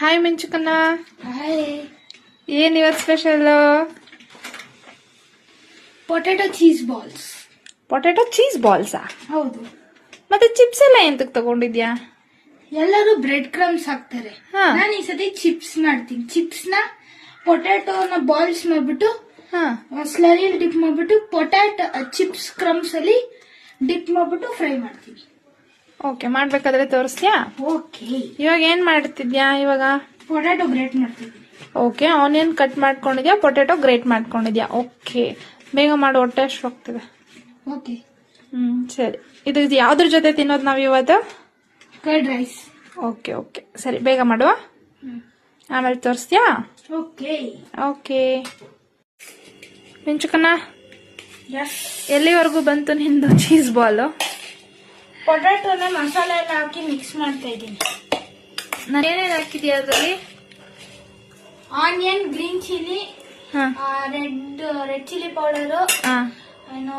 Hi ಮಿಂಚುಕನ್ನ. Hi. ಏನು ಇವತ್ತು special? Potato cheese balls. Potato cheese ಬಾಲ್ಸಾ? ಹೌದು. ಮತ್ತೆ ಚಿಪ್ಸ್ ಎಲ್ಲ ಎಂತಕ್ಕೆ ತಗೊಂಡಿದ್ಯಾ? ಎಲ್ಲರೂ ಬ್ರೆಡ್ ಕ್ರಮ್ಸ್ ಹಾಕ್ತಾರೆ. ನಾನು ಈ ಸತಿ ಚಿಪ್ಸ್ ಮಾಡ್ತೀನಿ. ಚಿಪ್ಸ್ ನ ಪೊಟ್ಯಾಟೋನ ಬಾಲ್ಸ್ ಮಾಡ್ಬಿಟ್ಟು ಸ್ಲರಿಯಲ್ಲಿ ಡಿಪ್ ಮಾಡ್ಬಿಟ್ಟು ಪೊಟ್ಯಾಟೊ ಚಿಪ್ಸ್ ಕ್ರಮ್ಸ್ ಅಲ್ಲಿ ಡಿಪ್ ಮಾಡ್ಬಿಟ್ಟು ಫ್ರೈ ಮಾಡ್ತೀನಿ. ಓಕೆ, ಮಾಡ್ಬೇಕಾದ್ರೆ ತೋರಿಸ್ತೀಯಾ? ಓಕೆ. ಇವಾಗ ಏನ್ ಮಾಡ್ತಿದ್ಯಾ? ಇವಾಗ ಪೊಟ್ಯಾಟೊ ಗ್ರೇಟ್ ಮಾಡ್ತಿದ್ದೀನಿ. ಓಕೆ, ಆನಿಯನ್ ಕಟ್ ಮಾಡ್ಕೊಂಡಿದ್ಯಾ, ಪೊಟ್ಯಾಟೊ ಗ್ರೇಟ್ ಮಾಡ್ಕೊಂಡಿದ್ಯಾ. ಓಕೆ, ಬೇಗ ಮಾಡಿ, ಹೊಟ್ಟೆ ಅಷ್ಟು ಹೋಗ್ತದೆ. ಓಕೆ. ಸರಿ. ಇದು ಯಾವ್ದ್ರ ಜೊತೆ ತಿನ್ನೋದು ನಾವು ಇವತ್ತು? Curd rice. ಓಕೆ ಓಕೆ, ಸರಿ, ಬೇಗ ಮಾಡುವ. ಆಮೇಲೆ ತೋರಿಸ್ತೀಯಾ? ಓಕೆ. ಓಕೆ ಮಿಂಚುಕನ್ನ, ಎಸ್. ಎಲ್ಲಿವರೆಗೂ ಬಂತು ನಿಂದು ಚೀಸ್ ಬಾಲ್? ಪೊಟ್ಯಾಟೊನ ಮಸಾಲೆ ಎಲ್ಲ ಹಾಕಿ ಮಿಕ್ಸ್ ಮಾಡ್ತಾ ಇದ್ದೀನಿ. ನಾನು ಏನೇನು ಹಾಕಿದ್ಯಾ ಅದರಲ್ಲಿ? Onion, green chilli, red chilli powder, ಏನು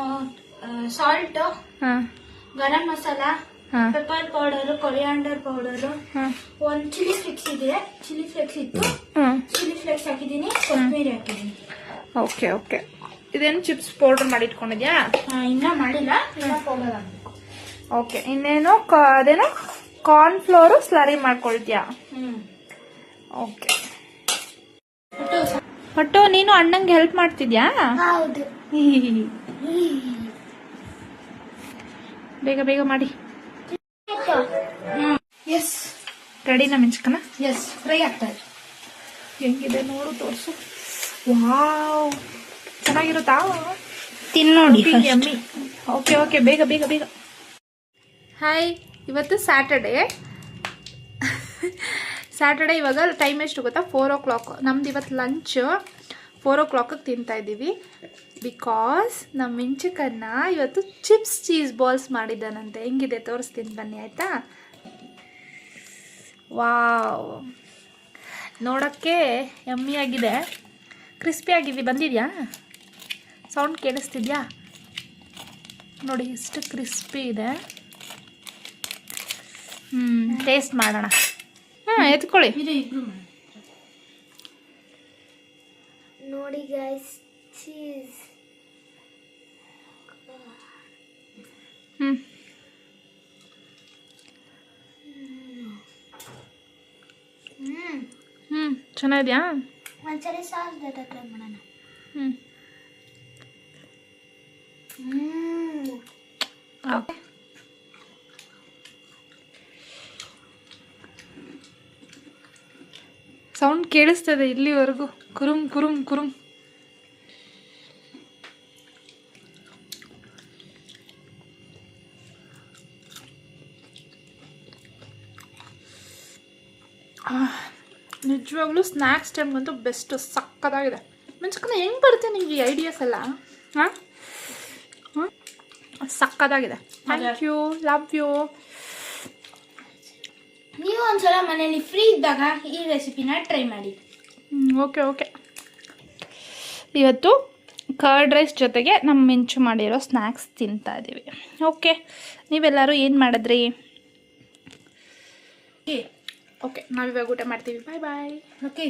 salt, garam masala, pepper powder, coriander powder, ಒಂದು ಚಿಲ್ಲಿ ಫ್ಲೇಕ್ಸ್ ಇದೆ. ಚಿಲ್ಲಿ ಫ್ಲೇಕ್ಸ್ ಇತ್ತು, ಚಿಲ್ಲಿ ಫ್ಲೇಕ್ಸ್ ಹಾಕಿದ್ದೀನಿ, ಕೊತ್ತಂಬರಿ ಹಾಕಿದ್ದೀನಿ. Okay okay. ಇದೇನು ಚಿಪ್ಸ್ ಪೌಡರ್ ಮಾಡಿ ಇಟ್ಕೊಂಡಿದ್ಯಾ? ಇನ್ನ ಮಾಡಿಲ್ಲ, ಇನ್ನ ಪೌಡರ್ ಹಾಕಬೇಕು. ಓಕೆ, ಇನ್ನೇನು ಅದೇನೋ ಕಾರ್ನ್ ಫ್ಲೋರ್ ಸ್ಲರಿ ಮಾಡ್ಕೊಳ್ತೀಯಾ? ಓಕೆ. ಒಟ್ಟು ನೀನು ಅಣ್ಣಂಗೆ ಹೆಲ್ಪ್ ಮಾಡ್ತಿದ್ಯಾ? ಹೌದು. ಬೇಗ ಬೇಗ ಮಾಡಿ. ಎಸ್. ರೆಡಿನಾ ಮಿಂಚುಕನ್ನ? ಎಸ್, ಫ್ರೈ ಆಗ್ತಾ ಇದೆ. ಹೆಂಗಿದೆ ನೋಡು, ತೋರಿಸು. ವಾವ್, ಚೆನ್ನಾಗಿರುತ್ತಾ? ತಿನ್ನೋಡಿ. ಓಕೆ ಓಕೆ, ಬೇಗ ಬೇಗ ಬೇಗ. ಹಾಯ್, ಇವತ್ತು ಸ್ಯಾಟರ್ಡೇ. ಇವಾಗ ಟೈಮ್ ಎಷ್ಟು ಗೊತ್ತಾ? 4 o'clock. ನಮ್ದು ಇವತ್ತು ಲಂಚ್ 4 o'clock ತಿಂತಾ ಇದ್ದೀವಿ. ಬಿಕಾಸ್ ನಮ್ಮ ಮಿಂಚುಕನ್ನ ಇವತ್ತು ಚಿಪ್ಸ್ ಚೀಸ್ ಬಾಲ್ಸ್ ಮಾಡಿದ್ದಾನಂತೆ. ಹೆಂಗಿದೆ ತೋರಿಸ್ತೀನಿ ಬನ್ನಿ, ಆಯಿತಾ? ವಾವ್, ನೋಡೋಕ್ಕೆ ಯಮ್ಮಿಯಾಗಿದೆ, ಕ್ರಿಸ್ಪಿಯಾಗಿದೆ. ಬಂದಿದೆಯಾ? ಸೌಂಡ್ ಕೇಳಿಸ್ತಿದ್ಯಾ? ನೋಡಿ ಎಷ್ಟು ಕ್ರಿಸ್ಪಿ ಇದೆ. ಟೇಸ್ಟ್ ಮಾಡೋಣ. ಎತ್ಕೊಳ್ಳಿ. ನೋಡಿ ಗೈಸ್, ಚೀಸ್. ಚೆನ್ನಾಗಿದ್ಯಾ? ಒಂದ್ಸರಿ ಸಾಸ್ ಜೊತೆ ಟ್ರೈ ಮಾಡೋಣ. ಓಕೆ. ಸೌಂಡ್ ಕೇಳಿಸ್ತದೆ ಇಲ್ಲಿವರೆಗೂ, ಕುರುಮ್ ಕುರುಮ್ ಕುರುಮ್. ನಿಜವಾಗ್ಲೂ ಸ್ನ್ಯಾಕ್ಸ್ ಟೈಮ್ಗಂತೂ ಬೆಸ್ಟ್, ಸಕ್ಕತ್ತಾಗಿದೆ. ಮಿಂಚುಕನ್ನ ಹೆಂಗೆ ಬರುತ್ತೆ ನಿಮ್ಗೆ ಈ ಐಡಿಯಾಸ್ ಎಲ್ಲ? ಸಕ್ಕತ್ತಾಗಿದೆ. Thank you, love you. ನೀವು ಒಂದ್ಸಲ ಮನೇಲಿ ಫ್ರೀ ಇದ್ದಾಗ ಈ ರೆಸಿಪಿನ ಟ್ರೈ ಮಾಡಿ. Okay okay. ಇವತ್ತು ಕರ್ಡ್ ರೈಸ್ ಜೊತೆಗೆ ನಮ್ಮ ಮಿಂಚು ಮಾಡಿರೋ ಸ್ನ್ಯಾಕ್ಸ್ ತಿಂತಾ ಇದ್ದೀವಿ. ಓಕೆ, ನೀವೆಲ್ಲರೂ ಏನು ಮಾಡಿದ್ರಿ? ಓಕೆ, ನಾವಿವಾಗ ಊಟ ಮಾಡ್ತೀವಿ. ಬಾಯ್ ಬಾಯ್. ಓಕೆ.